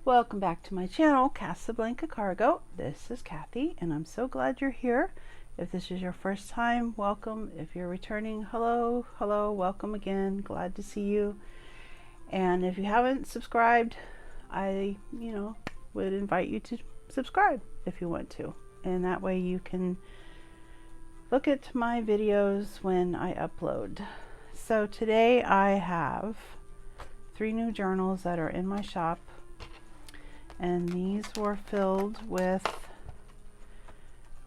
Welcome back to my channel, Casablanca Cargo. This is Kathy, and I'm so glad you're here. If this is your first time, welcome. If you're returning, hello, welcome again. Glad to see you. And if you haven't subscribed, I, would invite you to subscribe if you want to. And that way you can look at my videos when I upload. So today I have 3 new journals that are in my shop. And these were filled with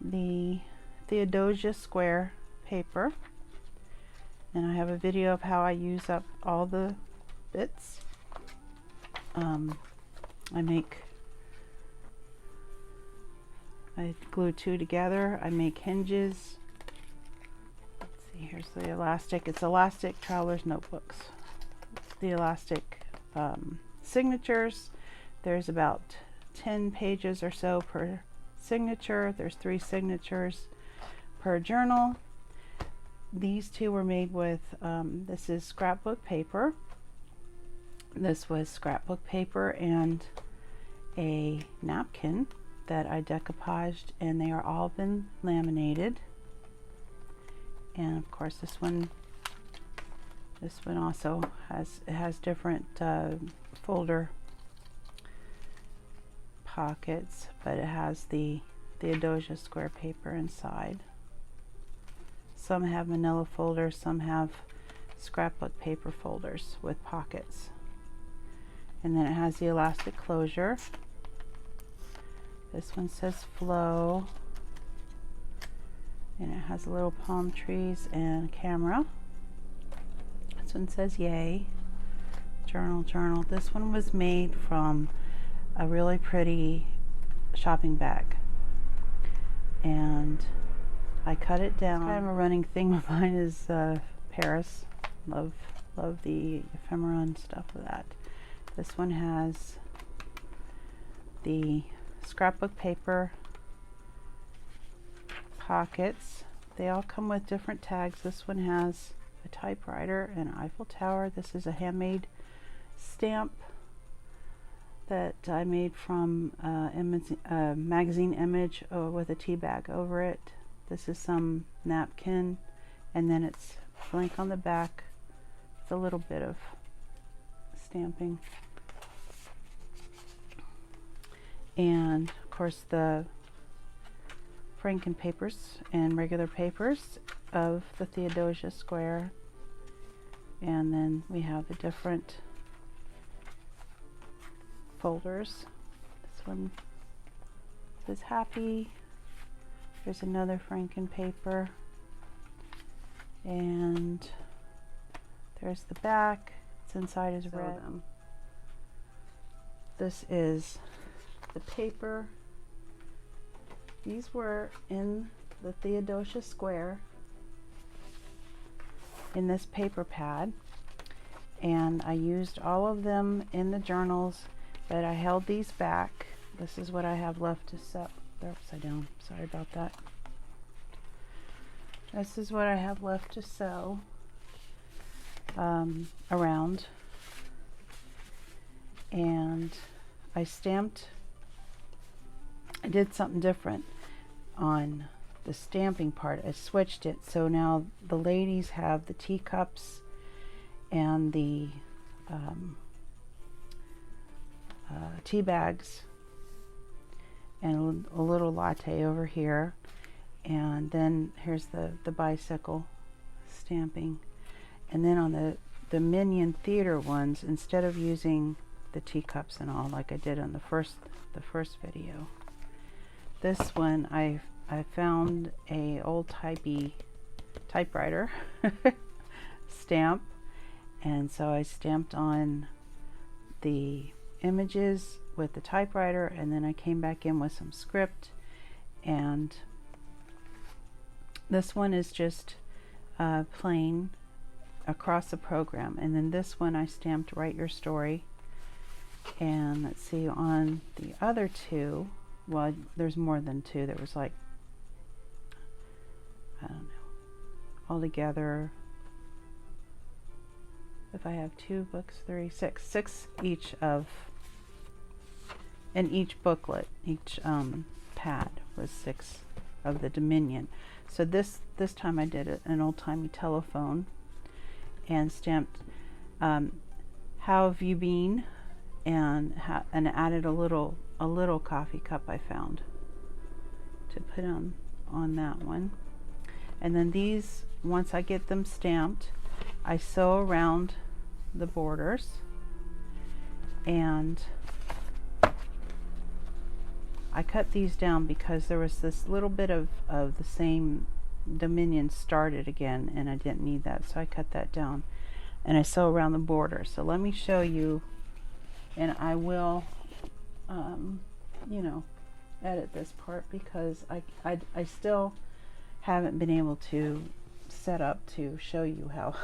the Theodosia Square paper. And I have a video of how I use up all the bits. I glue 2 together. I make hinges. Let's see, here's the elastic. It's elastic traveler's notebooks. The elastic signatures. There's about 10 pages or so per signature. There's 3 signatures per journal. These 2 were made with, this is scrapbook paper. This was scrapbook paper and a napkin that I decoupaged, and they are all been laminated. And of course this one also has different folder pockets, but it has the Theodosia Square paper inside. Some have manila folders, some have scrapbook paper folders with pockets. And then it has the elastic closure. This one says flow, and it has little palm trees and a camera. This one says yay. Journal. This one was made from a really pretty shopping bag, and I cut it down. Kind of a running theme of mine is Paris. Love the ephemera and stuff of that. This one has the scrapbook paper pockets. They all come with different tags. This one has a typewriter and an Eiffel Tower. This is a handmade stamp that I made from a magazine image with a tea bag over it. This is some napkin, and then it's blank on the back. It's a little bit of stamping. And of course the Franken papers and regular papers of the Theodosia Square. And then we have the different folders. This one says happy. There's another Franken paper, and there's the back. It's inside is red. This is the paper. These were in the Theodosia Square in this paper pad, and I used all of them in the journals, but I held these back. This is what I have left to sew. They're upside down. Sorry about that. This is what I have left to sew around. And I did something different on the stamping part. I switched it, so now the ladies have the teacups and the tea bags and a little latte over here, and then here's the bicycle stamping. And then on the Minion Theater ones, instead of using the teacups and all like I did on the first video, this one I found a old typewriter stamp, and so I stamped on the images with the typewriter, and then I came back in with some script. And this one is just plain across the program, and then this one I stamped write your story. And let's see, on the other 2, well, there's more than 2. There was like, I don't know, altogether if I have 2 books, 3, 6, 6 each of, in each booklet, each pad was 6 of the Dominion. So this time I did an old-timey telephone and stamped how have you been, and added a little coffee cup I found to put on that one. And then these, once I get them stamped, I sew around the borders, and I cut these down because there was this little bit of the same Dominion started again, and I didn't need that, so I cut that down and I sew around the border. So let me show you, and I will you know, edit this part because I still haven't been able to set up to show you how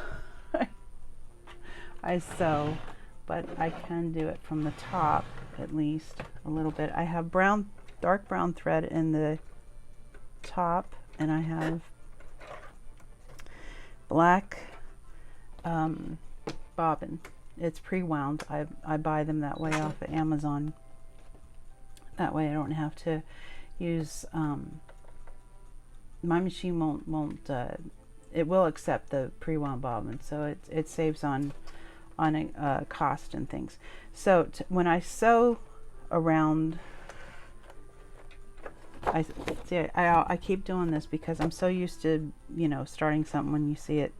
I sew, but I can do it from the top at least a little bit. I have dark brown thread in the top, and I have black bobbin. It's pre-wound. I buy them that way off of Amazon. That way I don't have to use my machine won't it will accept the pre-wound bobbin, so it saves on a cost and things. So when I sew around, I keep doing this because I'm so used to, you know, starting something when you see it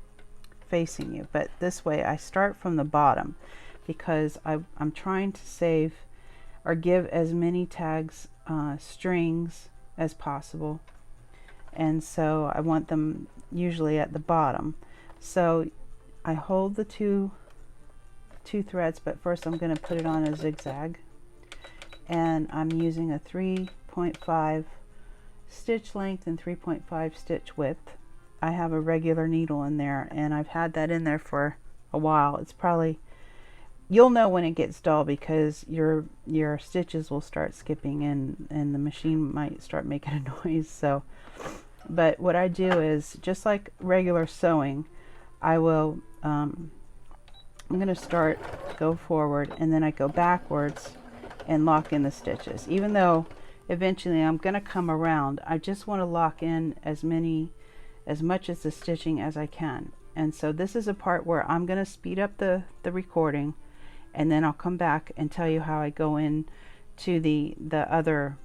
facing you, but this way I start from the bottom because I'm trying to save or give as many tags strings as possible, and so I want them usually at the bottom. So I hold the two threads, but first I'm going to put it on a zigzag, and I'm using a 3.5 stitch length and 3.5 stitch width. I have a regular needle in there, and I've had that in there for a while. It's probably, you'll know when it gets dull because your stitches will start skipping and the machine might start making a noise. So, but what I do is, just like regular sewing, I will I'm going to go forward, and then I go backwards and lock in the stitches. Even though eventually I'm going to come around, I just want to lock in as much as the stitching as I can. And so this is a part where I'm going to speed up the recording, and then I'll come back and tell you how I go in to the other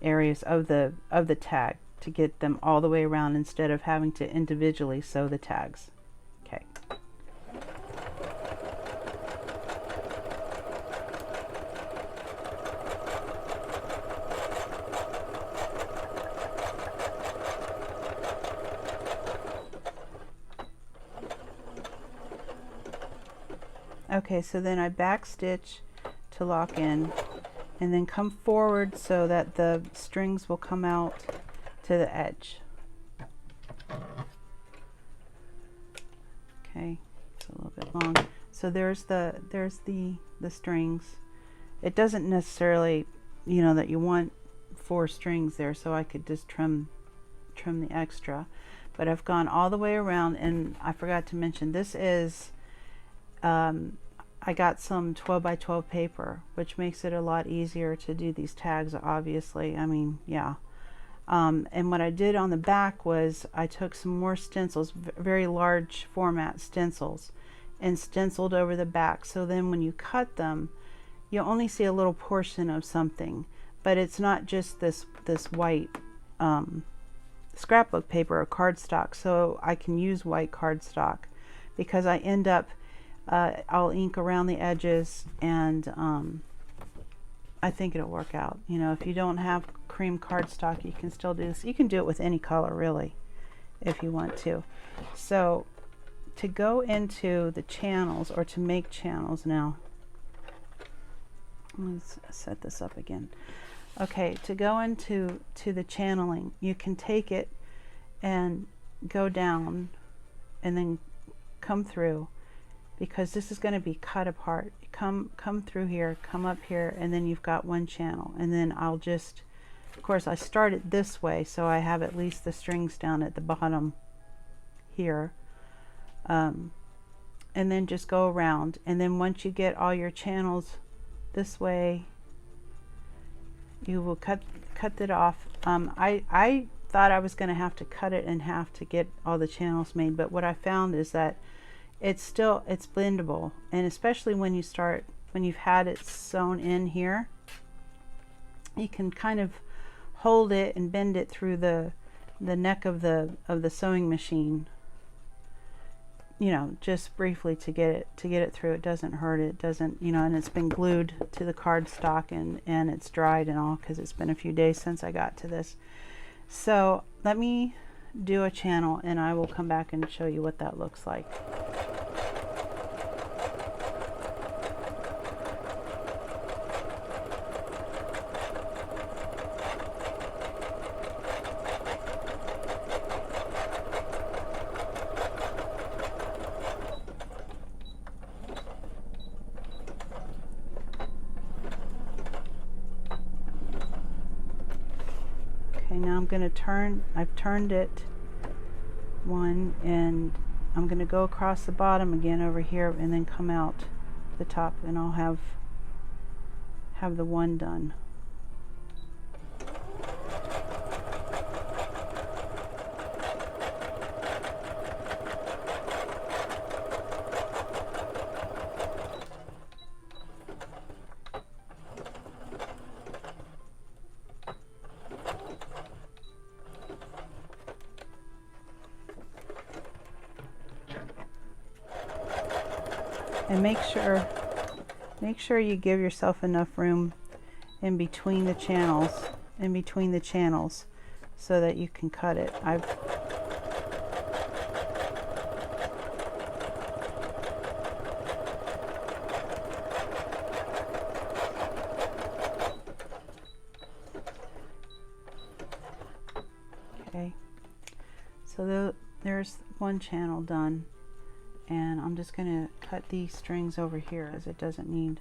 areas of the tag to get them all the way around instead of having to individually sew the tags. Okay. Okay, so then I back stitch to lock in, and then come forward so that the strings will come out to the edge. Okay, it's a little bit long. So there's the strings. It doesn't necessarily, you know, that you want 4 strings there, so I could just trim the extra. But I've gone all the way around, and I forgot to mention this is I got some 12 by 12 paper, which makes it a lot easier to do these tags, obviously. I mean, yeah. And what I did on the back was I took some more stencils, very large format stencils, and stenciled over the back. So then when you cut them, you only see a little portion of something, but it's not just this white scrapbook paper or cardstock. So I can use white cardstock because I end up I'll ink around the edges, and I think it'll work out. You know, if you don't have cream cardstock, you can still do this. You can do it with any color, really, if you want to. So to go into the channels, or to make channels now, let's set this up again. Okay, to go into the channeling, you can take it and go down and then come through, because this is going to be cut apart. Come through here, come up here, and then you've got one channel. And then I'll just, of course I start it this way so I have at least the strings down at the bottom here. and then just go around. And then once you get all your channels this way, you will cut it off. I thought I was going to have to cut it in half to get all the channels made, but what I found is that it's blendable, and especially when you've had it sewn in here, you can kind of hold it and bend it through the neck of the sewing machine, you know, just briefly to get it through. It doesn't hurt, it doesn't, you know, and it's been glued to the cardstock, and it's dried and all, because it's been a few days since I got to this. So let me do a channel and I will come back and show you what that looks like. Okay, now I'm going to turn, I've turned it one, and I'm going to go across the bottom again over here and then come out the top, and I'll have the one done. And make sure you give yourself enough room in between the channels, so that you can cut it. Okay, so there's one channel done. And I'm just going to cut these strings over here, as it doesn't need.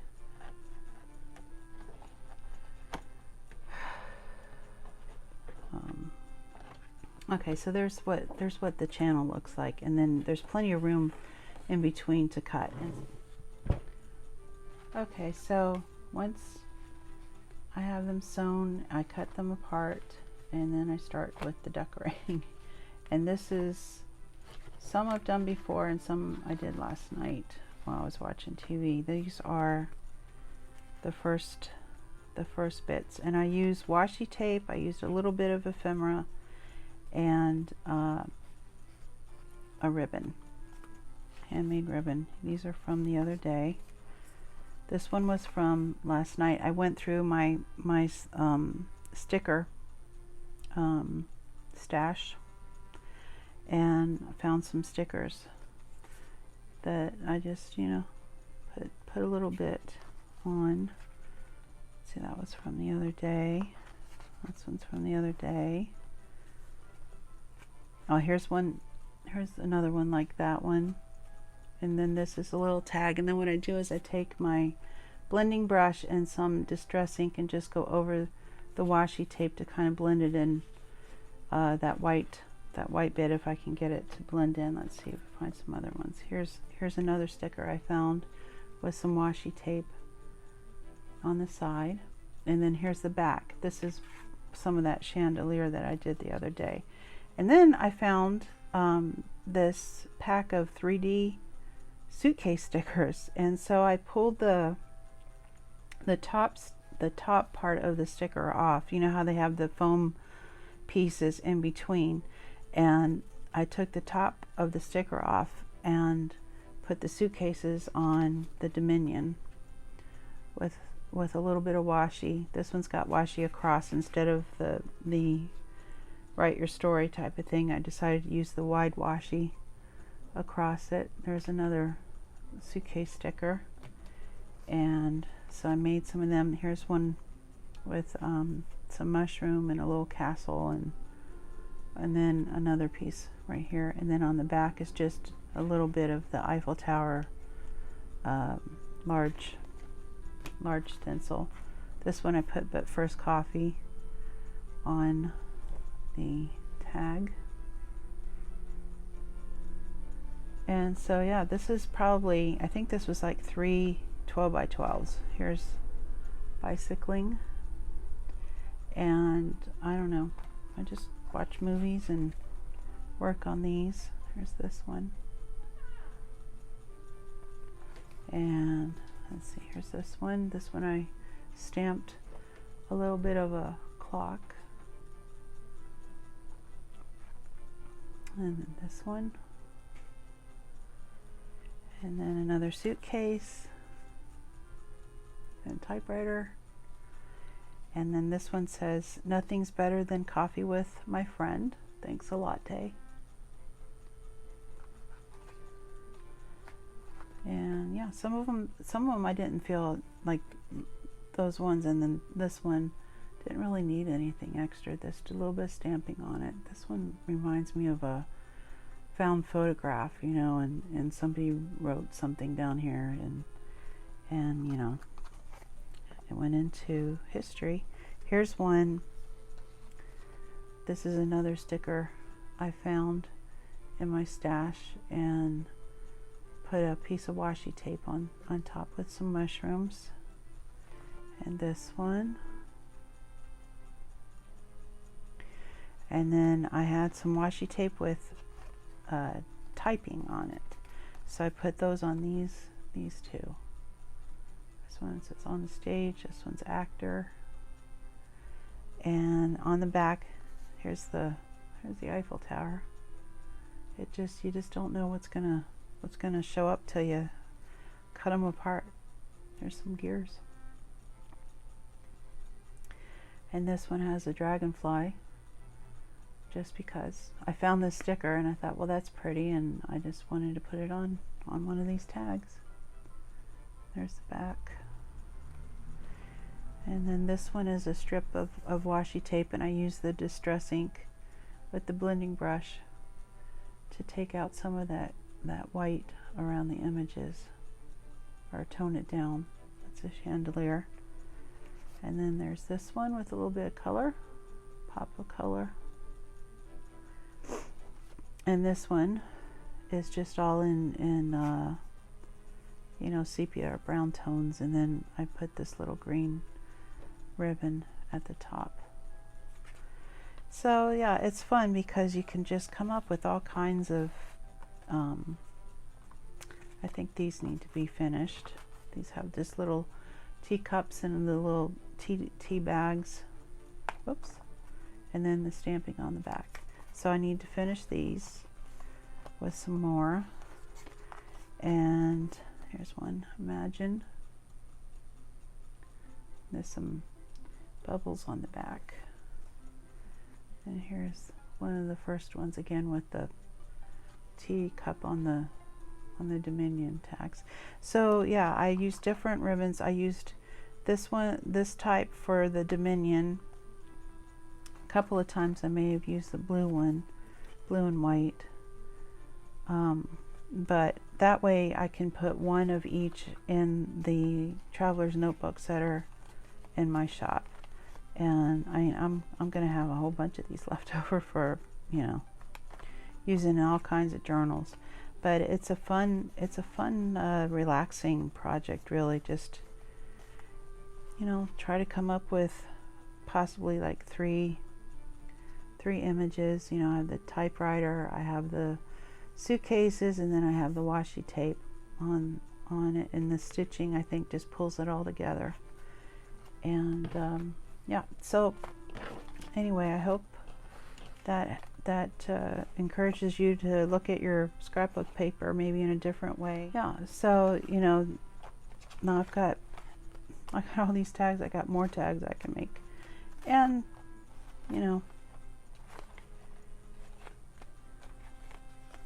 Okay, so there's what the channel looks like, and then there's plenty of room in between to cut. Okay, so once I have them sewn, I cut them apart, and then I start with the decorating. And this is, some I've done before and some I did last night while I was watching TV. These are the first bits, and I use washi tape. I used a little bit of ephemera and a ribbon, handmade ribbon. These are from the other day. This one was from last night. I went through my sticker stash and found some stickers that I just, you know, put a little bit on. See, that was from the other day. This one's from the other day. Oh, here's another one like that one. And then this is a little tag, and then what I do is I take my blending brush and some Distress ink and just go over the washi tape to kind of blend it in, that white bit, if I can get it to blend in. Let's see if we find some other ones. Here's another sticker I found with some washi tape on the side, and then here's the back. This is some of that chandelier that I did the other day. And then I found this pack of 3D suitcase stickers, and so I pulled the top part of the sticker off. You know how they have the foam pieces in between, and I took the top of the sticker off and put the suitcases on the Dominion with a little bit of washi. This one's got washi across instead of the write your story type of thing. I decided to use the wide washi across it. There's another suitcase sticker, and so I made some of them. Here's one with some mushroom and a little castle, and then another piece right here, and then on the back is just a little bit of the Eiffel Tower large stencil. This one I put "But First Coffee" on the tag. And so yeah, this is probably, I think this was like 3 12x12s. Here's bicycling, and I don't know, I just watch movies and work on these. Here's this one, and let's see, here's this one. This one I stamped a little bit of a clock, and then this one, and then another suitcase and typewriter. And then this one says, "Nothing's better than coffee with my friend. Thanks a latte." And yeah, some of them I didn't feel like those ones, and then this one didn't really need anything extra. Just a little bit of stamping on it. This one reminds me of a found photograph, you know, and somebody wrote something down here, and you know, it went into history. Here's one. This is another sticker I found in my stash, and put a piece of washi tape on top with some mushrooms. And this one. And then I had some washi tape with typing on it, so I put those on these two. This one says on the stage, this one's actor. And on the back, here's the Eiffel Tower. You just don't know what's gonna show up till you cut them apart. There's some gears. And this one has a dragonfly, just because I found this sticker and I thought, well, that's pretty, and I just wanted to put it on one of these tags. There's the back. And then this one is a strip of washi tape, and I use the distress ink with the blending brush to take out some of that white around the images, or tone it down. It's a chandelier. And then there's this one with a little bit of color, pop of color. And this one is just all in you know, sepia or brown tones, and then I put this little green ribbon at the top. So yeah, it's fun because you can just come up with all kinds of I think these need to be finished. These have just little teacups and the little tea bags. Whoops. And then the stamping on the back. So I need to finish these with some more. And here's one, Imagine. There's some bubbles on the back. And here's one of the first ones, again with the teacup on the Dominion tags. So yeah, I used different ribbons. I used this one, this type for the Dominion. A couple of times I may have used the blue one, blue and white. But that way I can put one of each in the traveler's notebooks that are in my shop. And I'm gonna have a whole bunch of these left over for, you know, using in all kinds of journals. But it's a fun relaxing project, really. Just, you know, try to come up with possibly like three images. You know, I have the typewriter, I have the suitcases, and then I have the washi tape on it, and the stitching I think just pulls it all together. And yeah, so anyway, I hope that encourages you to look at your scrapbook paper maybe in a different way. Yeah, so you know, now I got all these tags. I got more tags I can make, and you know,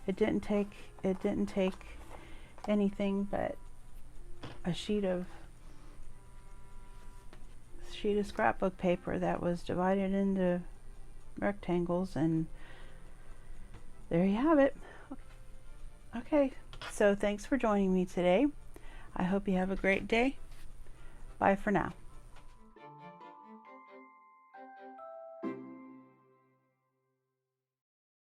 it didn't take anything but a sheet of scrapbook paper that was divided into rectangles, and there you have it. Okay, so thanks for joining me today. I hope you have a great day. Bye for now.